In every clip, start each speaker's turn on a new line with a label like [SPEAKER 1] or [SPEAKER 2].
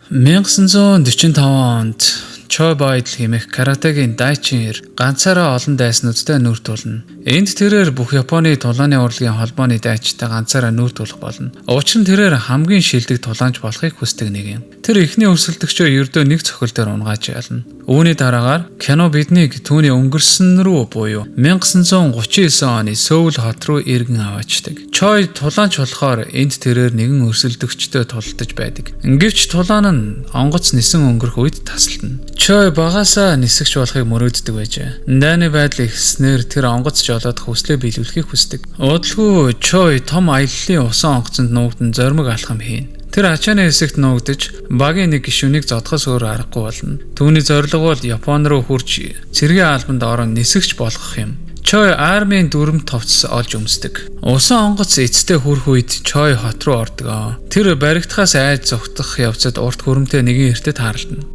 [SPEAKER 1] 1945 онд Choi Boydl хэмээх каратегийн дайчин ир ганцаараа олон дайснуудтай нүүр тулна. Энд тэрээр бүх Японы тулааны урлагийн холбооны дайчтай ганцаараа нүүр тулах болно. Учир нь тэрээр хамгийн шилдэг тулаанч болохыг хүсдэг нэг юм. Тэр ихний өрсөлдөгчөө ердөө нэг цохил дээр унгааж ялна. Үүний дараагаар кино биднийг түүний өнгөрсөн рүү буюу 1939 оны Сөүл хот руу иргэн аваачдаг. Choi тулаанч болохоор энд тэрээр нэгэн өрсөлдөгчтэй тулдаж байдаг. Гэвч тулаан нь онгоц нисэн өнгөрөх үед тасалдана. Choi багасаа нисэгч болохыг мөрөөддөг байжээ. Дайны байдал ихснээр тэр онгоц жолоод хүслээ биелүүлэхийг хүсдэг. Удалгүй Choi том аяллаа усан онгоцонд нуугдан зоримог алхам хийн. Тэр ачааны хэсэгт нуугдаж багийн нэг гишүүнийг зодохоос өөр аргагүй болно. Түүний зорилго бол Япон руу хурж цэргийн албанд орон нисэгч болох юм. Choi армийн дүрм товц олж өмсдөг. Усан онгоц эцтэй хүрэх үед Choi хот руу ордог. Тэр баригдахаас айж зогтох явцад урт хөрөмтэй нэгэн эртэд харалдана.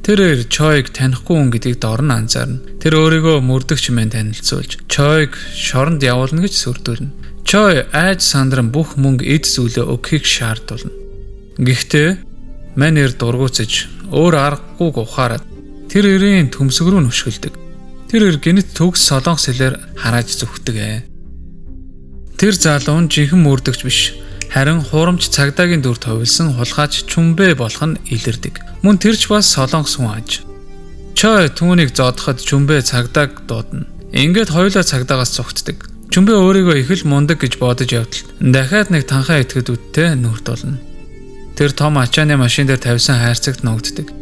[SPEAKER 1] Тэр Choi-г танихгүй хүн гэдгийг дор нь анзаарна. Тэр өөрийгөө мөрдөгч мэн танилцуулж Choi-г шоронд явуулна гэж сүрдүүлнэ. Choi айж сандран бүх мөнгө эд зүйлээ өгөхийг шаардуулна. Гэхдээ манер дургуутсаж өөр аргагүй ухаарад тэр эрийн төмсг рүү нүшгэлдэг. Тэр гинэт төгс солонгос хэлээр харааж зүгтдэг. Тэр залуу нь жинхэнэ мөрдөгч биш. Харин хурамч цагдаагийн дүр товилсон хулгайч Чүнбэ болох нь илэрдэг. Мөн тэрч бас солонгос хүн аж. Choi түүнийг зодоход Чүнбэ цагдааг дуудана. Ингээд хоёулаа цагдаагаас цогтдаг. Чүнбэ өөрийгөө их л мундаг гэж бодож явтал дахиад нэг танхаа итгэдүүдтэй нүрд болно. Тэр том ачааны машин дээр тавьсан хайрцагт нуугддаг.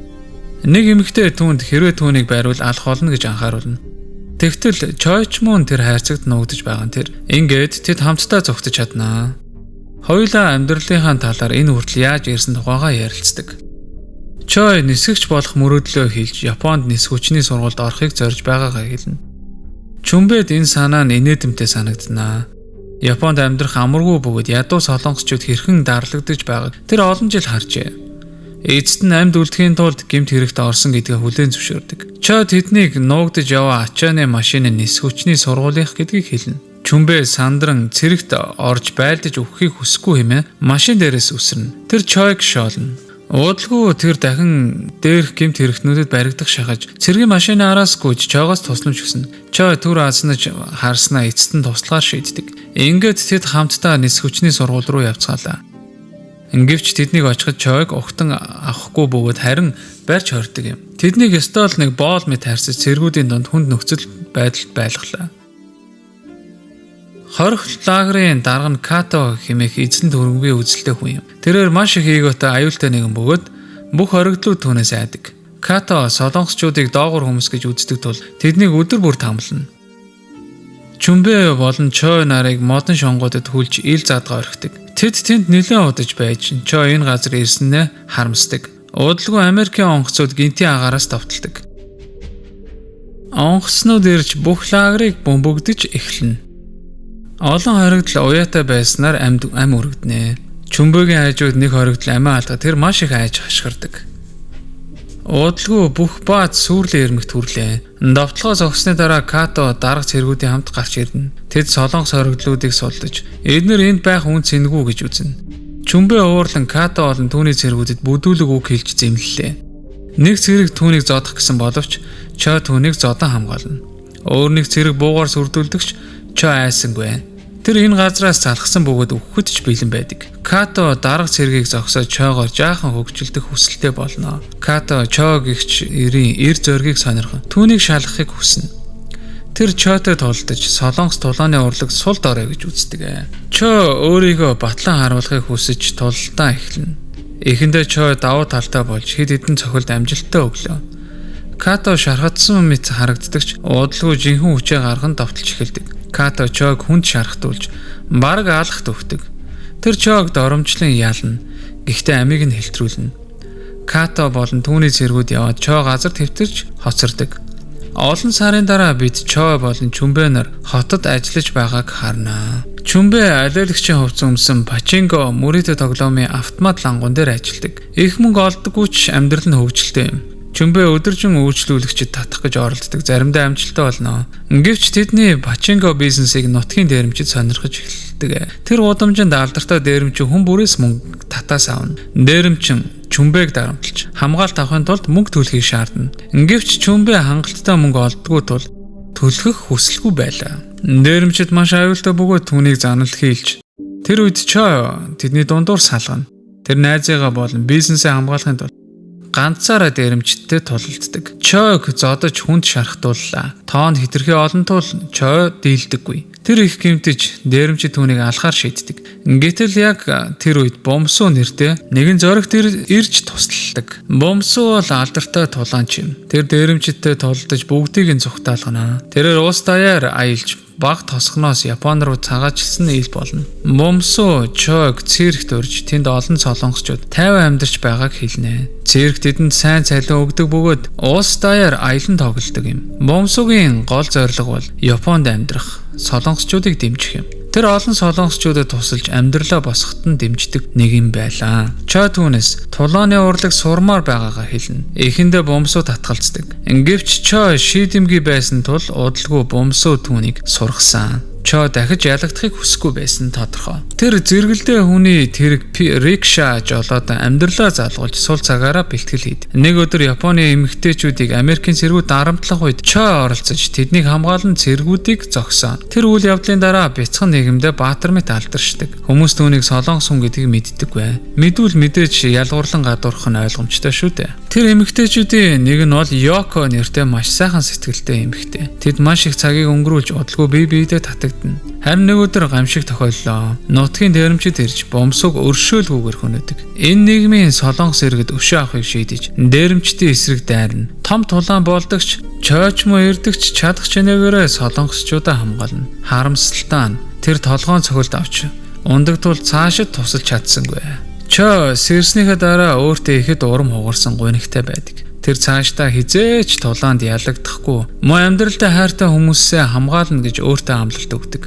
[SPEAKER 1] Нэг эмэгтэй түүнд хэрвээ түүнийг байруул алах болно гэж анхааруулна. Тэгтэл Choi ч мөн тэр хайрцагт нуугдаж байгаа нь тэр. Ингээд тэд хамтдаа зогтож чаднаа. Хоёулаа амьдралынхаа талаар энэ хүртэл яаж ирсэн тухайгаа ярилцдаг. Choi нисгэгч болох мөрөөдлөө хийлж Японд нис хүчний сургуульд орохыг зорж байгаагаа хэлнэ. Чүнбэд энэ санаа нь инээдэмтэй санагдана. Японд амьдрах амаргүй бөгөөд ядуу солонгосчууд хэрхэн дарлагдж байгааг тэр олон жил харжээ. Эцэст нь амьд үлдэхийн тулд гэмт хэрэгт орсон гэдгээ хүлээн зөвшөөрдөг. Choi тэднийг нуугдаж яваа ачааны машины нис хүчний сургуулийнх гэдгийг хэлнэ. Чүнбэ сандран цэрэгт орж байлдаж өгөхийг хүсэхгүй хэмээн машин дээрээс үсэрнэ. Тэр Choi-г шоолно. Удалгүй тэр дахин дээрх гэмт хэрэгтнүүдэд баригдах шахаж цэргийн машины араас гүйж Choi-гоос тусламж хүснэ. Choi түр азнаж харснаа эцэст нь туслахаар шийддэг. Ингээд тэд хамтдаа нис хүчний сургууль руу явцгаалаа. Гэвч тэднийг очиход Choi-г огтон авахгүй бөгөөд харин барьж хордог юм. Тэднийг ёстой л нэг боол мэт харьцаж цэргүүдийн дунд хүнд нөхцөл байдалд байлглаа. Хорих лагерын дарга нь Като хэмээх эзлэн төрөнгийн үзэлтэй хүн юм. Тэрээр маш их эготой аюултай нэгэн бөгөөд бүх хоригдлууд түүнээс айдаг. Като солонгосчуудыг доогуур хүмүүс гэж үздэг тул тэднийг өдөр бүр тамлана. Чүнбэ болон Choi нарыг модон шонгуудад хүлж ил задгаа орхидог. Тэд тэнд нэлээд удаж байж Choi энэ газар ирсэнээ харамсдаг. Удалгүй Америкийн онгоцууд гинтийн агаараас давталдаг. Онгоцнууд ирж бүх лагерыг бөмбөгдөж эхэлнэ. Олон хоригдл уяатай байснаар ам өргөднэ. Чүнбэгийн хайжууд нэг хоригдл амиа алдаа тэр маш их айж хашгирдаг. Удалгүй бүх бааз сүрлээ ирмэгт хүрлээ. Довтлогоос огсны дараа Като дарга цэргүүдийн хамт гарч ирнэ. Тэд солонгос хоригдлуудыг сулдаж эднэр энд байх үн цэнгүү гэж үзнэ. Чүнбэ уурлан Като болон түүний цэргүүдэд бүдүүлэг үг хэлж зэмлэлээ. Нэг цэрэг түүнийг зодох гэсэн боловч Choi түүнийг зодон хамгаална. Өөр нэг цэрэг буугаар сүрдүүлдэгч Choi айсангүй. Тэр энэ газраас залхсан бөгөөд өгөхөд ч бэлэн байдаг. Като дарга цэргийг зогсоод Choi-гоор жаахан хөгжилдөх хүсэлтэй болно. Като Choi гихч эрийн эр зоригийг сонирхон түүнийг шалгахыг хүснэ. Тэр Choi-тэй тулдаж солонгос тулааны урлаг сул дорой гэж үздэг. Choi өөрийгөө батлан харуулахыг хүсэж тулалдаа эхэлнэ. Эхэндээ Choi давуу талтай болж хэд хэдэн цохилд амжилттай өглөө. Като шархатсан мэт харагддагч удалгүй жинхэнэ хүчээ гарган давталж эхэлдэг. Като Choi-г хүнд шархтуулж бараг алах төвхдөг. Тэр Choi-г доромжлон ялна. Гэхдээ амийг нь хэлтрүүлнэ. Като болон түүний цэргүүд яваад Choi газар твтэрч хоцордог. Олон сарын дараа бид Choi болон Чүнбэ нар хотод ажиллаж байгааг харнаа. Чүнбэ алиалагчийн хувцас өмсөн пачинко мөрөдө тоглоомын автомат лангуун дээр ажилладаг. Их мөнгө олдоггүй ч амьдрал нь хөвгөлтэй юм. Чүнбэ өдөржин үйлчлүүлэгчид татах гэж оролддог. Заримдаа амжилттай болно. Гэвч тэдний пачинко бизнесийг нутгийн дээрэмчид сонирхож эхэлдэг. Тэр удамжинд алдартай дээрэмчин хүн бүрээс мөнгө татаас авна. Дээрэмчин Чүмбэг дарамтлж хамгаалт авахын тулд мөнгө төлөхийг шаардна. Гэвч Чүмбэ хангалттай мөнгө олдгүй тул төлөх хүсэлгүй байлаа. Дээрэмчид маш аюултай бөгөөд түүнийг занал хийлж тэр үед Чой тэдний дундуур салгана. Тэр найзыгаа болон бизнесээ хамгаалахын тулд ганцаараа дээрэмчидтэй тулалддаг. Чойг зодож хүнд шархтууллаа. Тоонд хэтэрхий олон тул Чой дийлдэггүй. Тэр их гэмтэж дээрэмчид түүнийг алахаар шийддэг. Гэтэл яг тэр үед Бомсуу нэртэй нэгэн зориг тэр ирж тусалдаг. Бомсуу бол алдартай тулаанч юм. Тэр дээрэмчидтэй тулдаж бүгдийг нь зүгтаалгана. Тэрээр уус даяар аялж баг тосгоноос Япон руу цагаачилсан ил болно. Бомсуу Чойг циркт урьж тэнд олон солонгосчууд 50 амьдарч байгааг хэлнэ. Цирк тэдэнд сайн цалин өгдөг бөгөөд уус даяар аялан тоглодог юм. Бомсуугийн гол зорилго бол Японд амьдрах солонгосчуудыг дэмжих юм. Тэр олон солонгосчуудад тусалж амьдралаа босгоход нь дэмждэг нэг юм байлаа. Чой түүнээс тулааны урлаг сурмаар байгаагаа хэлнэ. Эхэндээ Бомсуу татгалздаг. Гэвч Чой шийдэмгий байсан тул удалгүй Бомсуу түүнийг сургасан. Чой дахиж ялагдахыг хүсэхгүй байсан тодорхой. Тэр зэрэгэлдээ хүний тэрэг рикша жолоод амьдралаа залгуулж сул цагаараа бэлтгэл хийд. Нэг өдөр Японы эмэгтэйчүүдийг Америкийн цэргүүд дарамтлах үед Чой оролцож тэднийг хамгаалан цэргүүдийг зогсооно. Тэр үйл явдлын дараа бяцхан нийгэмдээ баатар мэт алдаршдаг. Хүмүүс түүнийг солонгос хүн гэдгийг мэддэггүй. Мэдвэл мэдээж ялгуурлан гадуурх нь ойлгомжтой шүү дээ. Тэр эмэгтэйчүүдийн нэг нь бол Йоко нэртэй маш сайхан сэтгэлтэй эмэгтэй. Тэд маш их цагийг өнгөрүүлж удалгүй бие биедээ татагдана. Харин нэг өдөр гамшиг тохиоллоо. Нутгийн дээрэмчид ирж Бомсууг өршөөлгүйгээр хөнөөдөг. Энэ нийгмийн солонгос иргэд өшөө авахыг шийдэж дээрэмчдийн эсрэг дайрна. Том тулаан болдогч Чойч муу ирдэгч чадах чинээгээрээ солонгосчуудаа хамгаална. Харамсалтай нь тэр толгоон цохилт авч ундагтуул цаашид тусалж чадсангүй. Чой сэрснийхээ дараа өөртөө ихэд урам хугарсан гунигтай байдаг. Тэр цаашдаа хизээч тулаанд ялагдахгүй муу амьдралтай хайртай хүмүүсээ хамгаална гэж өөртөө амлалт өгдөг.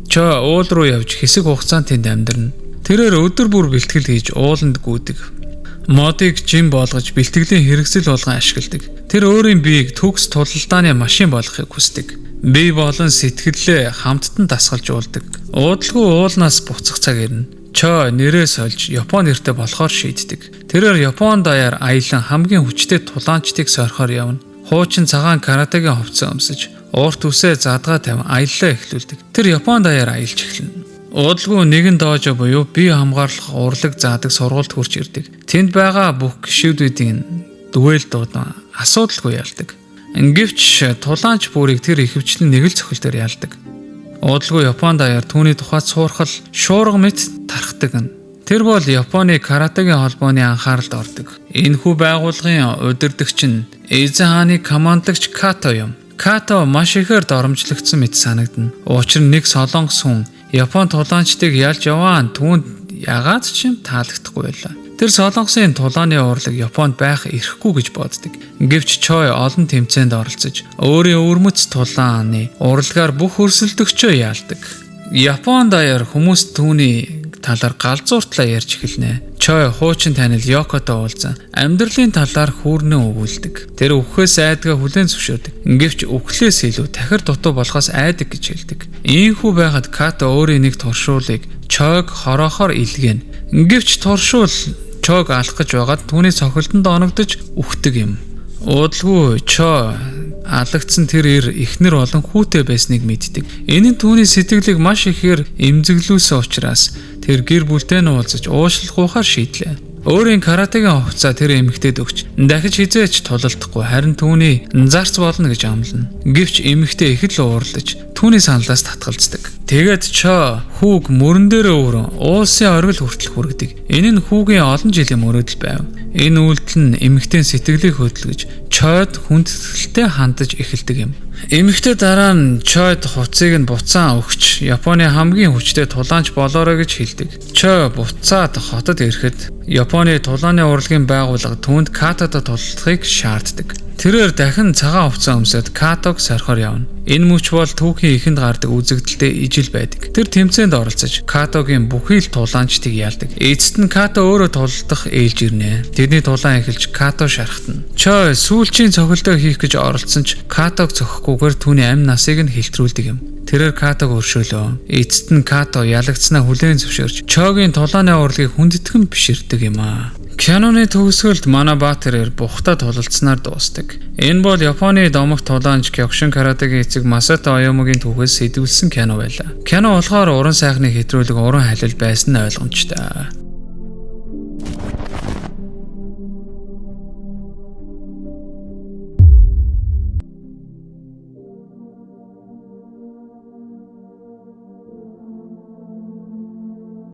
[SPEAKER 1] Чой уул руу явж хэсэг хугацаанд тэнд амьдрна. Тэрээр өдөр бүр бэлтгэл хийж ууланд гүйдэг. Модыг жим болгож бэлтгэлийн хэрэгсэл болгон ашигладаг. Тэр өөрийн биеийг төгс тулалдааны машин болгохыг хүсдэг. Бие болон сэтгэлээ хамттан дасгалжуулдаг. Уудалгүй уулнаас буцах цаг ирнэ. Чой нэрээ сольж Япон нэртэй болохоор шийддэг. Тэрээр Япон даяар аялан хамгийн хүчтэй тулаанчдыг сойрхоор явна. Хуучин цагаан каратегийн хувцас өмсөж, урт үсээ задгаа тавин аяллаа эхлүүлдэг. Тэр Япон даяар аялж эхэлнэ. Удалгүй нэгэн доожо буюу бие хамгаалах урлаг заадаг сургуульд хурж ирдэг. Тэнд байгаа бүх гишүүдийн дүгэл дуудан асуудалгүй ялдаг. Гэвч тулаанч бүрийг тэр ихэвчлэн нэг л цохилтоор ялдаг. Удалгүй Япон даяар түүний тухайд суурхал шуурга мэт тархдаг нь. Тэр бол Японы каратегийн холбооны анхааралд ордог. Энэхүү байгууллагын удирдагч нь Эзэн хааны командлагч Като юм. Като маш ихээр доромжлогдсон мэт санагдана. Учир нь нэг солонгос хүн Япон тулаанчдыг ялж яваа түүнд ягаад ч юм таалагдахгүй байлаа. Тэр солонгосын тулааны урлаг Японд байх эрхгүй гэж боддог. Гэвч Чой олон тэмцээнд оролцож өөрийн өвөрмөц тулааны урлагаар бүх өрсөлдөгчөө яалдаг. Япон даяар хүмүүс түүний талаар галзууртлаа ярьж эхэлнэ. Чой хуучин танил Йокотой уулзан амьдралын талаар хүүрнэн өгүүлдэг. Тэр өвхөөс айдгаа хүлээн зөвшөөрдөг. Гэвч өвхлээс илүү тахир дутуу болохоос айдаг гэж хэлдэг. Ийхүү байхад Като өөрийн нэг туршуулыг Чойг хороохоор илгээнэ. Гэвч туршуул Чойг алах гэж байгаад түүний цохилтонд оногдож үхдэг юм. Удалгүй Чой алагдсан тэр ир эхнэр болон хүүтэй байсныг мэддэг. Энэ нь түүний сэтгэлийг маш ихээр эмзэглүүлсэн учраас тэр гэр бүлтэй нь уулзаж уушлахгүйхаар шийдлээ. Өөрийн каратегийн хувцас тэр эмэгтэйд өгч дахиж хизээч тулалдахгүй харин түүний зарц болно гэж амлана. Гэвч эмэгтэй их л уурлаж түүний саналаас татгалздаг. Тэгээд Чой хүүг мөрөн дээрээ өрөн уулсын оргил хүртэл хүргэдэг. Энэ нь хүүгийн олон жилийн мөрөөдөл байв. Энэ үйлдэл нь эмэгтэйн сэтгэлийг хөдөлгөж Чойд хүндэтгэлтэй хандаж эхэлдэг юм. Эмэгтэй дараа нь Чойд хувцсыг нь буцаан өгч Японы хамгийн хүчтэй тулаанч болоорой гэж хэлдэг. Чой буцаад хотод ирэхэд Японы тулааны урлагийн байгууллага түүнд Катод тулалдахыг шаарддаг. Тэрээр дахин цагаан хувцас өмсөд Катог сорхоор явна. Энэ мөч бол түүхийн ихэнд гардаг үзэгдэлтэй ижил байдаг. Тэр тэмцээнд оролцож Катогийн бүхий л тулаанчдыг яалдаг. Эцэст нь Като өөрөө тулалдах ээлж ирнэ. Тэдний тулаан эхэлж Като шархтана. Чой сүүлчийн цохилтоо хийх гэж оролцсон ч Катог зохихгүйгээр түүний амь насыг нь хэлтрүүлдэг юм. Тэрээр Катог өршөөлөө. Эцэст нь Като ялагдсанаа хүлээн зөвшөөрч Чойгийн тулааны урлагийг хүндэтгэн биширдэг юм аа. Киноны төгсгөлд Манабатер бухтад тулалдсанаар дуустдаг. Энэ бол Японы домогт тулаанч Кёкушин каратегийн эцэг Масато Аяомогийн түүхээс сэдвүүлсэн кино байлаа. Кино болохоор уран сайхны хэтрүүлэг уран халил байсан нь ойлгомжтой.